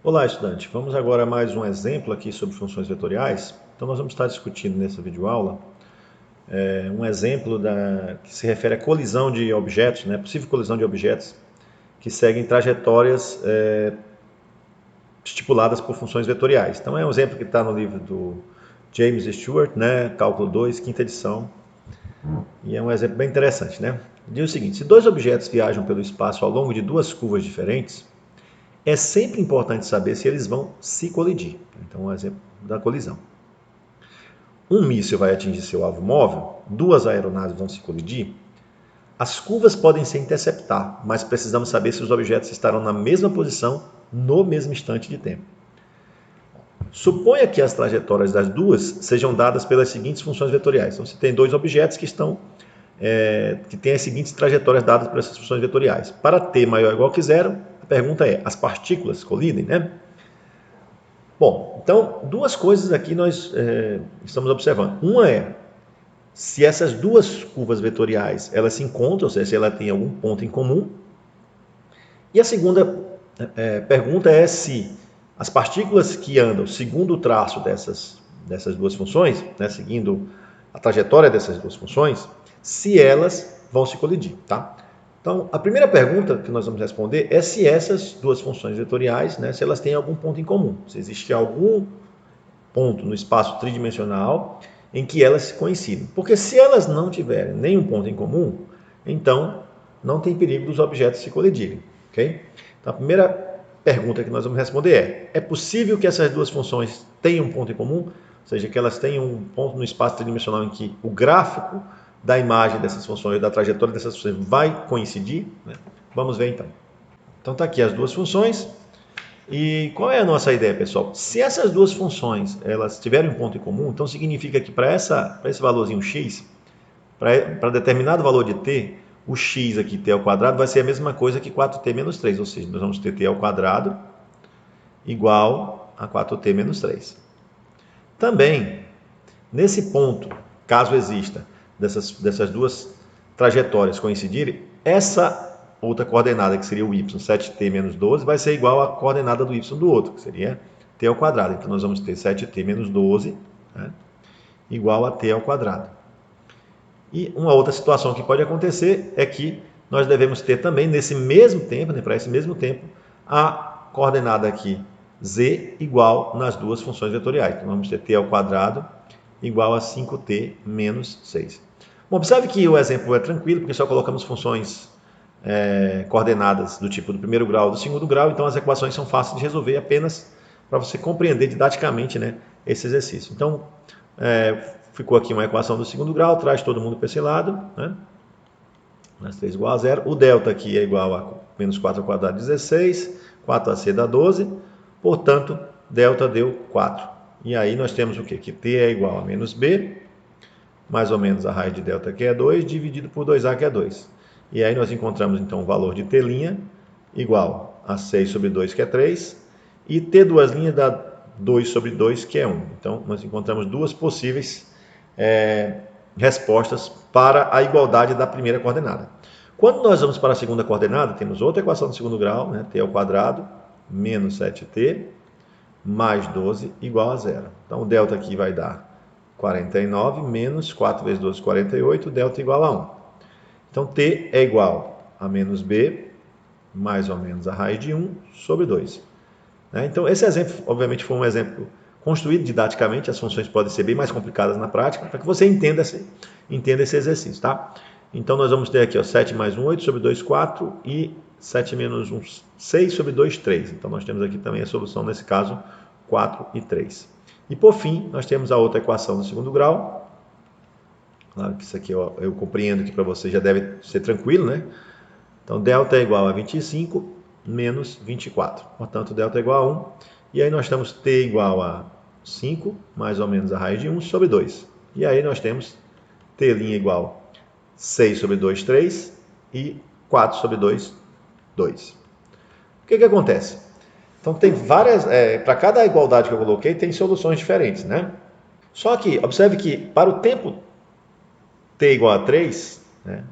Olá, estudante. Vamos agora a mais um exemplo aqui sobre funções vetoriais. Então, nós vamos estar discutindo nessa videoaula um exemplo que se refere à colisão de objetos, possível colisão de objetos que seguem trajetórias estipuladas por funções vetoriais. Então, é um exemplo que está no livro do James Stewart, Cálculo 2, quinta edição, e é um exemplo bem interessante. Diz o seguinte: se dois objetos viajam pelo espaço ao longo de duas curvas diferentes, é sempre importante saber se eles vão se colidir. Então, um exemplo da colisão. Um míssil vai atingir seu alvo móvel, duas aeronaves vão se colidir. As curvas podem se interceptar, mas precisamos saber se os objetos estarão na mesma posição no mesmo instante de tempo. Suponha que as trajetórias das duas sejam dadas pelas seguintes funções vetoriais. Então, você tem dois objetos que têm as seguintes trajetórias dadas por essas funções vetoriais. Para t maior ou igual que zero, a pergunta é: as partículas colidem, Bom, então, duas coisas aqui nós estamos observando. Uma é se essas duas curvas vetoriais elas se encontram, ou seja, se ela tem algum ponto em comum. E a segunda pergunta é se as partículas que andam segundo o traço dessas duas funções, seguindo a trajetória dessas duas funções, se elas vão se colidir, tá? Então, a primeira pergunta que nós vamos responder é se essas duas funções vetoriais, se elas têm algum ponto em comum, se existe algum ponto no espaço tridimensional em que elas coincidem. Porque se elas não tiverem nenhum ponto em comum, então não tem perigo dos objetos se colidirem, ok? Então, a primeira pergunta que nós vamos responder é possível que essas duas funções tenham um ponto em comum? Ou seja, que elas tenham um ponto no espaço tridimensional em que o gráfico da imagem dessas funções, da trajetória dessas funções vai coincidir? Vamos ver então. Então está aqui as duas funções. E qual é a nossa ideia, pessoal? Se essas duas funções elas tiverem um ponto em comum, então significa que para esse valorzinho x, para determinado valor de t, o x aqui, t ao quadrado, vai ser a mesma coisa que 4t menos 3, ou seja, nós vamos ter t ao quadrado igual a 4t menos 3. Também, nesse ponto, caso exista dessas duas trajetórias coincidirem, essa outra coordenada, que seria o y, 7t menos 12, vai ser igual à coordenada do y do outro, que seria t ao quadrado. Então, nós vamos ter 7t menos 12 igual a t ao quadrado. E uma outra situação que pode acontecer é que nós devemos ter também, nesse mesmo tempo, para esse mesmo tempo, a coordenada aqui, z, igual nas duas funções vetoriais. Então, vamos ter t ao quadrado igual a 5t menos 6. Bom, observe que o exemplo é tranquilo, porque só colocamos funções coordenadas do tipo do primeiro grau e do segundo grau, então as equações são fáceis de resolver apenas para você compreender didaticamente esse exercício. Então, ficou aqui uma equação do segundo grau, traz todo mundo para esse lado, mais 3 igual a 0. O delta aqui é igual a menos 4 ao quadrado, 16, 4ac dá 12, portanto, delta deu 4. E aí nós temos o quê? Que t é igual a menos b, mais ou menos a raiz de delta, que é 2, dividido por 2a, que é 2. E aí nós encontramos, então, o valor de t' igual a 6 sobre 2, que é 3, e t2' dá 2 sobre 2, que é 1. Então, nós encontramos duas possíveis respostas para a igualdade da primeira coordenada. Quando nós vamos para a segunda coordenada, temos outra equação do segundo grau, t ao quadrado, menos 7t, mais 12, igual a 0. Então, o delta aqui vai dar 49 menos 4 vezes 12, 48, delta igual a 1. Então, t é igual a menos b, mais ou menos a raiz de 1 sobre 2. Então, esse exemplo, obviamente, foi um exemplo construído didaticamente, as funções podem ser bem mais complicadas na prática, para que você entenda esse exercício, tá? Então, nós vamos ter aqui, 7 mais 1, 8 sobre 2, 4, e 7 menos 1, 6 sobre 2, 3. Então, nós temos aqui também a solução, nesse caso, 4 e 3. E, por fim, nós temos a outra equação do segundo grau. Claro que isso aqui eu compreendo que para você já deve ser tranquilo, Então, delta é igual a 25 menos 24. Portanto, delta é igual a 1. E aí nós temos t igual a 5, mais ou menos a raiz de 1 sobre 2. E aí nós temos t' igual a 6 sobre 2, 3. E 4 sobre 2, 2. O que acontece? Então, tem várias... para cada igualdade que eu coloquei, tem soluções diferentes, Só que, observe que para o tempo t igual a 3,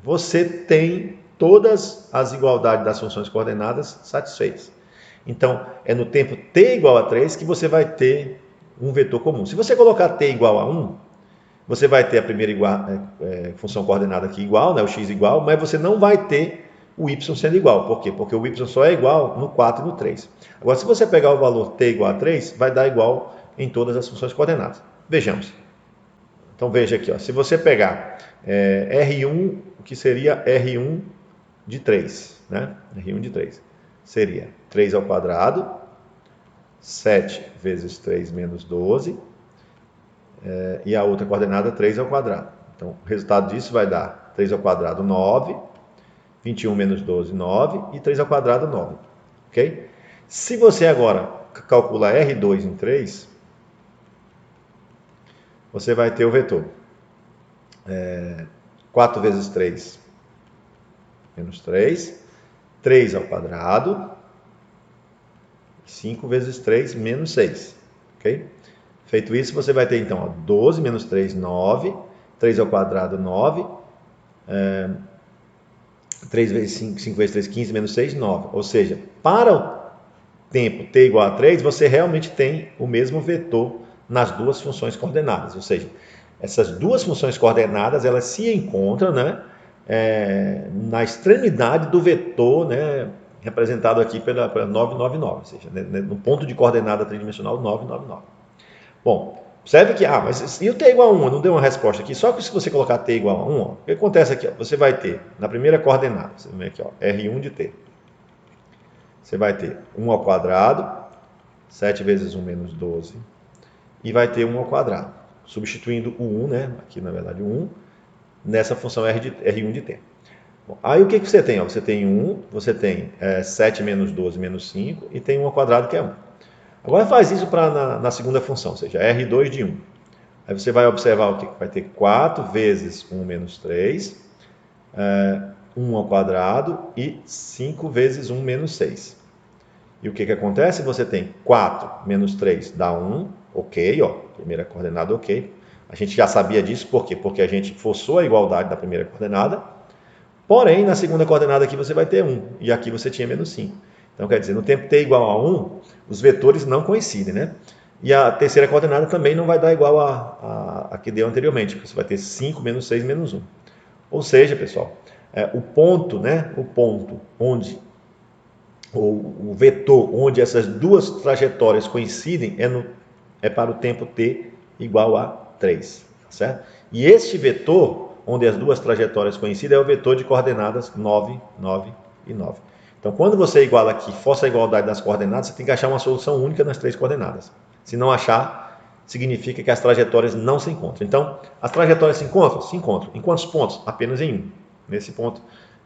você tem todas as igualdades das funções coordenadas satisfeitas. Então, é no tempo t igual a 3 que você vai ter um vetor comum. Se você colocar t igual a 1, você vai ter a primeira função coordenada aqui igual, né, o x igual, mas você não vai ter o y sendo igual. Por quê? Porque o y só é igual no 4 e no 3. Agora, se você pegar o valor t igual a 3, vai dar igual em todas as funções coordenadas. Vejamos. Então, veja aqui, ó, se você pegar R1, o que seria R1 de 3, né? R1 de 3 seria 3 ao quadrado, 7 vezes 3 menos 12, e a outra coordenada 3 ao quadrado. Então, o resultado disso vai dar 3 ao quadrado, 9, 21 menos 12, 9, e 3 ao quadrado, 9. Ok? Se você agora calcular R2 em 3, você vai ter o vetor 4 vezes 3 menos 3, 3 ao quadrado, 5 vezes 3 menos 6. Ok? Feito isso, você vai ter então ó, 12 menos 3, 9, 3 ao quadrado, 9, 3 vezes 5, 5 vezes 3, 15, menos 6, 9. Ou seja, para o tempo t igual a 3, você realmente tem o mesmo vetor nas duas funções coordenadas. Ou seja, essas duas funções coordenadas, elas se encontram, né, na extremidade do vetor, né, representado aqui pela 999, ou seja, no ponto de coordenada tridimensional 999. Bom, observe que, mas e o t igual a 1? Eu não dei uma resposta aqui, só que se você colocar t igual a 1, ó, o que acontece aqui? Ó, você vai ter, na primeira coordenada, você vê aqui, ó, R1 de t. Você vai ter 1 ao quadrado, 7 vezes 1 menos 12, e vai ter 1 ao quadrado, substituindo o 1, né, aqui na verdade o 1, nessa função R1 de t. Bom, aí o que você tem? Ó, você tem 1, você tem 7 menos 12 menos 5, e tem 1 ao quadrado que é 1. Agora faz isso na segunda função, ou seja, R2 de 1. Aí você vai observar o que? Vai ter 4 vezes 1 menos 3, 1 ao quadrado e 5 vezes 1 menos 6. E o que acontece? Você tem 4 menos 3 dá 1, ok, ó, primeira coordenada ok. A gente já sabia disso, por quê? Porque a gente forçou a igualdade da primeira coordenada, porém, na segunda coordenada aqui você vai ter 1, e aqui você tinha menos 5. Então, quer dizer, no tempo t igual a 1, os vetores não coincidem, né? E a terceira coordenada também não vai dar igual a que deu anteriormente, porque você vai ter 5 menos 6 menos 1. Ou seja, pessoal, o ponto, né? O ponto onde, o vetor onde essas duas trajetórias coincidem é para o tempo t igual a 3, certo? E este vetor, onde as duas trajetórias coincidem, é o vetor de coordenadas 9, 9 e 9. Então, quando você iguala aqui, força a igualdade das coordenadas, você tem que achar uma solução única nas três coordenadas. Se não achar, significa que as trajetórias não se encontram. Então, as trajetórias se encontram? Se encontram. Em quantos pontos? Apenas em um. Nesse ponto,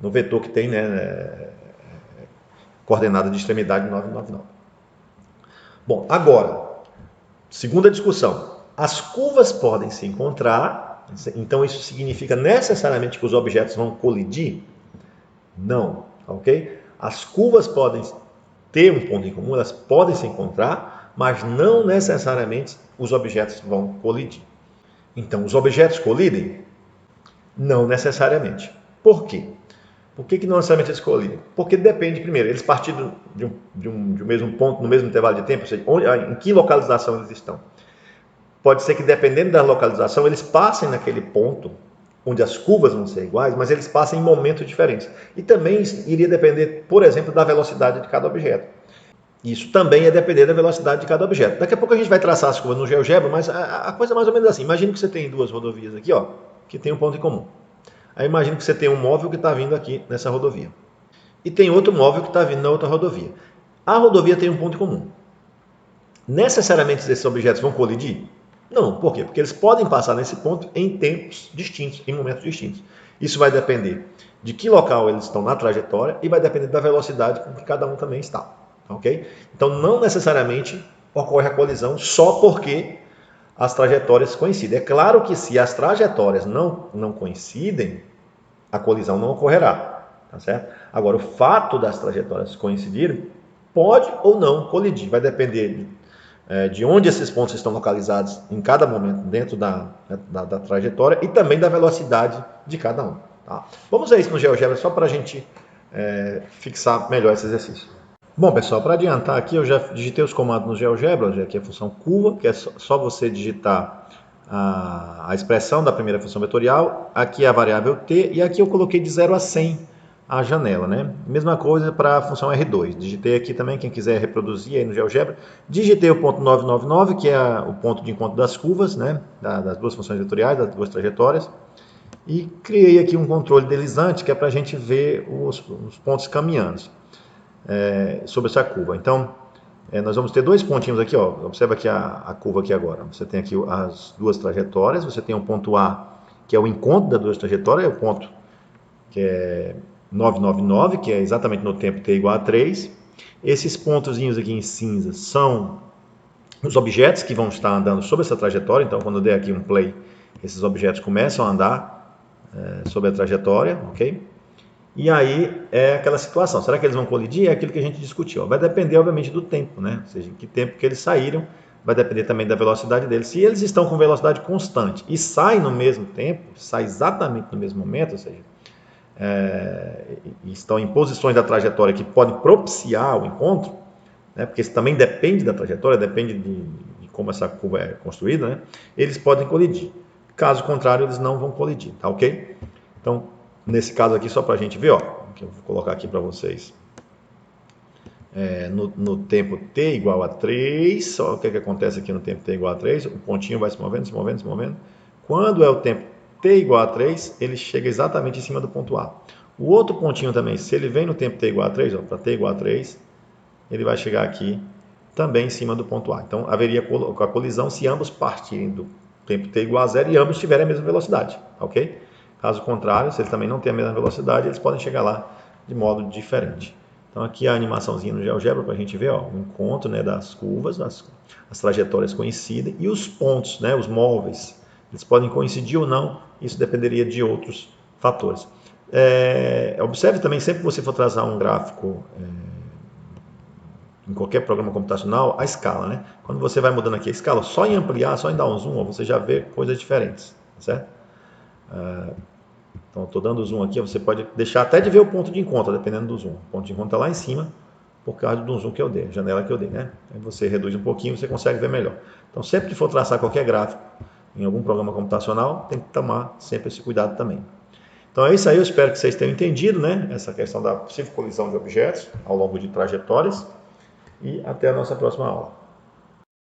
no vetor que tem, né, coordenada de extremidade 999. Bom, agora, segunda discussão. As curvas podem se encontrar, então isso significa necessariamente que os objetos vão colidir? Não, ok? As curvas podem ter um ponto em comum, elas podem se encontrar, mas não necessariamente os objetos vão colidir. Então, os objetos colidem? Não necessariamente. Por quê? Por que não necessariamente eles colidem? Porque depende, primeiro, eles partindo de um mesmo ponto, no mesmo intervalo de tempo, ou seja, em que localização eles estão. Pode ser que, dependendo da localização, eles passem naquele ponto onde as curvas vão ser iguais, mas eles passam em momentos diferentes. E também iria depender, por exemplo, da velocidade de cada objeto. Isso também é depender da velocidade de cada objeto. Daqui a pouco a gente vai traçar as curvas no GeoGebra, mas a coisa é mais ou menos assim. Imagina que você tem duas rodovias aqui, ó, que tem um ponto em comum. Aí imagina que você tem um móvel que está vindo aqui nessa rodovia. E tem outro móvel que está vindo na outra rodovia. A rodovia tem um ponto em comum. Necessariamente esses objetos vão colidir? Não. Por quê? Porque eles podem passar nesse ponto em tempos distintos, em momentos distintos. Isso vai depender de que local eles estão na trajetória e vai depender da velocidade com que cada um também está. Ok? Então, não necessariamente ocorre a colisão só porque as trajetórias coincidem. É claro que se as trajetórias não coincidem, a colisão não ocorrerá. Tá certo? Agora, o fato das trajetórias coincidirem pode ou não colidir. Vai depender de onde esses pontos estão localizados em cada momento dentro da trajetória e também da velocidade de cada um. Tá? Vamos ver isso no GeoGebra só para a gente fixar melhor esse exercício. Bom, pessoal, para adiantar aqui, eu já digitei os comandos no GeoGebra, já que é a função curva, que é só você digitar a expressão da primeira função vetorial, aqui é a variável t, e aqui eu coloquei de 0 a 100 a janela, né? Mesma coisa para a função R2, digitei aqui também, quem quiser reproduzir aí no GeoGebra, digitei o ponto 999, que é o ponto de encontro das curvas, né? Das duas funções vetoriais, das duas trajetórias, e criei aqui um controle deslizante, que é para a gente ver os pontos caminhando sobre essa curva. Então, nós vamos ter dois pontinhos aqui, ó. Observa aqui a curva aqui agora. Você tem aqui as duas trajetórias, você tem o ponto A, que é o encontro das duas trajetórias, é o ponto que é 999, que é exatamente no tempo t igual a 3. Esses pontozinhos aqui em cinza são os objetos que vão estar andando sobre essa trajetória. Então, quando eu der aqui um play, esses objetos começam a andar sobre a trajetória, ok? E aí é aquela situação, será que eles vão colidir? É aquilo que a gente discutiu. Vai depender, obviamente, do tempo, né? Ou seja, em que tempo que eles saíram, vai depender também da velocidade deles. Se eles estão com velocidade constante e saem no mesmo tempo, saem exatamente no mesmo momento, ou seja, estão em posições da trajetória que podem propiciar o encontro, né? Porque isso também depende da trajetória, depende de como essa curva é construída, né? Eles podem colidir. Caso contrário, eles não vão colidir, tá ok? Então, nesse caso aqui, só para a gente ver, ó, que eu vou colocar aqui para vocês, no tempo t igual a 3, só o que acontece aqui no tempo t igual a 3, o pontinho vai se movendo, se movendo, se movendo. Quando é o tempo t igual a 3, ele chega exatamente em cima do ponto A. O outro pontinho também, se ele vem no tempo t igual a 3, para t igual a 3, ele vai chegar aqui também em cima do ponto A. Então, haveria a colisão se ambos partirem do tempo t igual a 0 e ambos tiverem a mesma velocidade, ok? Caso contrário, se eles também não têm a mesma velocidade, eles podem chegar lá de modo diferente. Então, aqui a animaçãozinha no GeoGebra para a gente ver, ó, o encontro, né, das curvas, as trajetórias coincidem e os pontos, né, os móveis, eles podem coincidir ou não, isso dependeria de outros fatores. Observe também, sempre que você for traçar um gráfico em qualquer programa computacional, a escala, né? Quando você vai mudando aqui a escala, só em ampliar, só em dar um zoom, você já vê coisas diferentes, certo? Então, estou dando zoom aqui, você pode deixar até de ver o ponto de encontro, dependendo do zoom. O ponto de encontro está lá em cima, por causa do zoom que eu dei, a janela que eu dei, né? Aí você reduz um pouquinho, você consegue ver melhor. Então, sempre que for traçar qualquer gráfico em algum programa computacional, tem que tomar sempre esse cuidado também. Então é isso aí, eu espero que vocês tenham entendido, né? Essa questão da possível colisão de objetos ao longo de trajetórias. E até a nossa próxima aula.